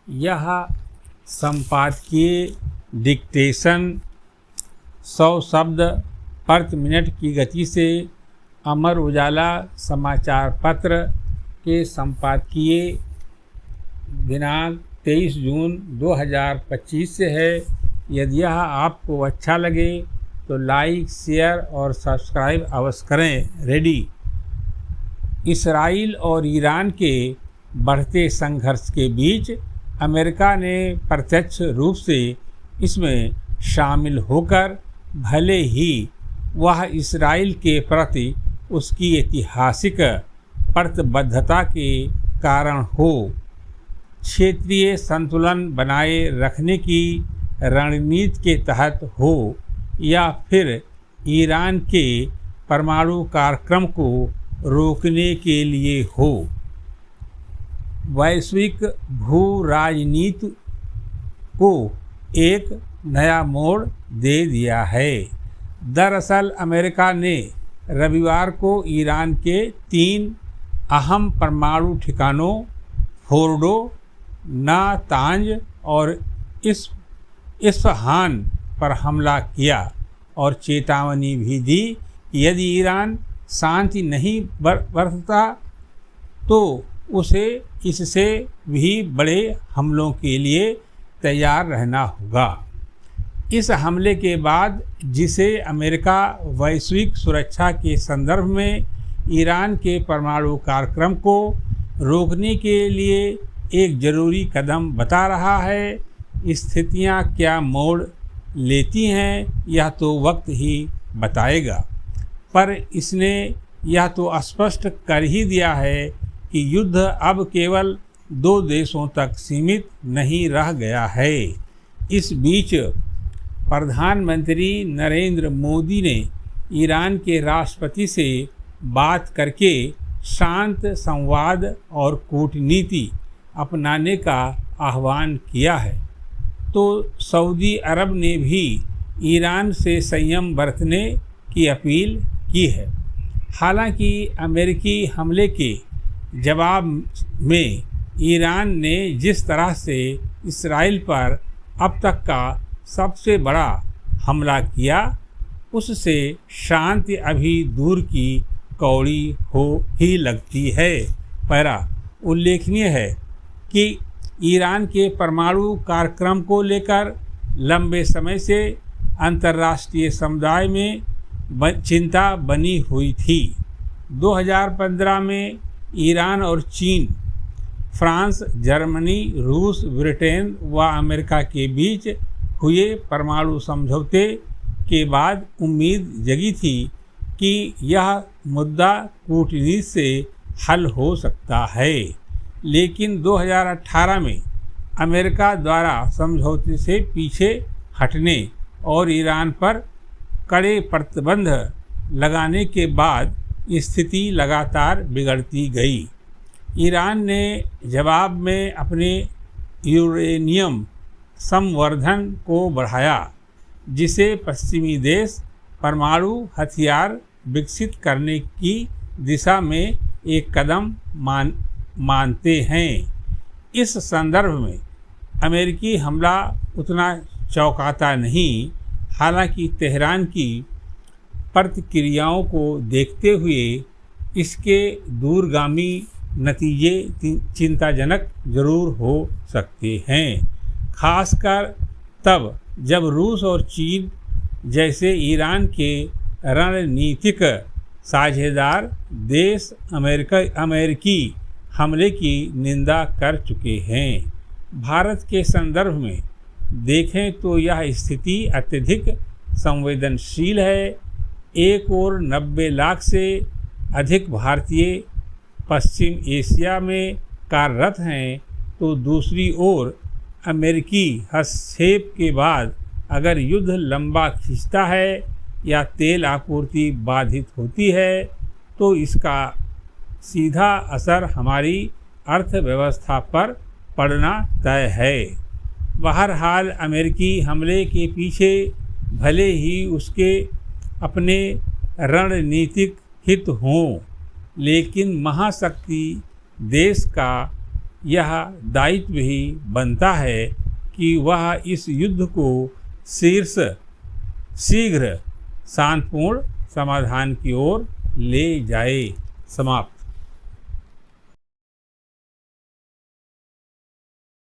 यह संपादकीय डिक्टेशन 100 शब्द प्रति मिनट की गति से अमर उजाला समाचार पत्र के संपादकीय दिनांक 23 जून 2025 से है। यदि यह आपको अच्छा लगे तो लाइक, शेयर और सब्सक्राइब अवश्य करें। रेडी। इसराइल और ईरान के बढ़ते संघर्ष के बीच अमेरिका ने प्रत्यक्ष रूप से इसमें शामिल होकर भले ही वह इसराइल के प्रति उसकी ऐतिहासिक प्रतिबद्धता के कारण हो, क्षेत्रीय संतुलन बनाए रखने की रणनीति के तहत हो या फिर ईरान के परमाणु कार्यक्रम को रोकने के लिए हो, वैश्विक भू राजनीति को एक नया मोड़ दे दिया है। दरअसल अमेरिका ने रविवार को ईरान के 3 अहम परमाणु ठिकानों फोर्डो, नातांज और इस्फहान पर हमला किया और चेतावनी भी दी कि यदि ईरान शांति नहीं बरतता तो उसे इससे भी बड़े हमलों के लिए तैयार रहना होगा। इस हमले के बाद, जिसे अमेरिका वैश्विक सुरक्षा के संदर्भ में ईरान के परमाणु कार्यक्रम को रोकने के लिए एक ज़रूरी कदम बता रहा है, स्थितियां क्या मोड़ लेती हैं यह तो वक्त ही बताएगा। पर इसने यह तो स्पष्ट कर ही दिया है कि युद्ध अब केवल 2 देशों तक सीमित नहीं रह गया है। इस बीच प्रधानमंत्री नरेंद्र मोदी ने ईरान के राष्ट्रपति से बात करके शांत संवाद और कूटनीति अपनाने का आह्वान किया है, तो सऊदी अरब ने भी ईरान से संयम बरतने की अपील की है। हालांकि अमेरिकी हमले के जवाब में ईरान ने जिस तरह से इसराइल पर अब तक का सबसे बड़ा हमला किया, उससे शांति अभी दूर की कौड़ी हो ही लगती है। पैरा उल्लेखनीय है कि ईरान के परमाणु कार्यक्रम को लेकर लंबे समय से अंतर्राष्ट्रीय समुदाय में चिंता बनी हुई थी। 2015 में ईरान और चीन, फ्रांस, जर्मनी, रूस, ब्रिटेन व अमेरिका के बीच हुए परमाणु समझौते के बाद उम्मीद जगी थी कि यह मुद्दा कूटनीति से हल हो सकता है, लेकिन 2018 में अमेरिका द्वारा समझौते से पीछे हटने और ईरान पर कड़े प्रतिबंध लगाने के बाद स्थिति लगातार बिगड़ती गई। ईरान ने जवाब में अपने यूरेनियम संवर्धन को बढ़ाया, जिसे पश्चिमी देश परमाणु हथियार विकसित करने की दिशा में एक कदम मानते हैं। इस संदर्भ में अमेरिकी हमला उतना चौंकाता नहीं। हालांकि तेहरान की प्रतिक्रियाओं को देखते हुए इसके दूरगामी नतीजे चिंताजनक जरूर हो सकते हैं, खासकर तब जब रूस और चीन जैसे ईरान के रणनीतिक साझेदार देश अमेरिकी हमले की निंदा कर चुके हैं। भारत के संदर्भ में देखें तो यह स्थिति अत्यधिक संवेदनशील है। एक ओर 90 लाख से अधिक भारतीय पश्चिम एशिया में कार्यरत हैं, तो दूसरी ओर अमेरिकी हस्तक्षेप के बाद अगर युद्ध लंबा खिंचता है या तेल आपूर्ति बाधित होती है, तो इसका सीधा असर हमारी अर्थव्यवस्था पर पड़ना तय है। बहरहाल अमेरिकी हमले के पीछे भले ही उसके अपने रणनीतिक हित हों, लेकिन महाशक्ति देश का यह दायित्व ही बनता है कि वह इस युद्ध को शीघ्र शांतिपूर्ण समाधान की ओर ले जाए। समाप्त।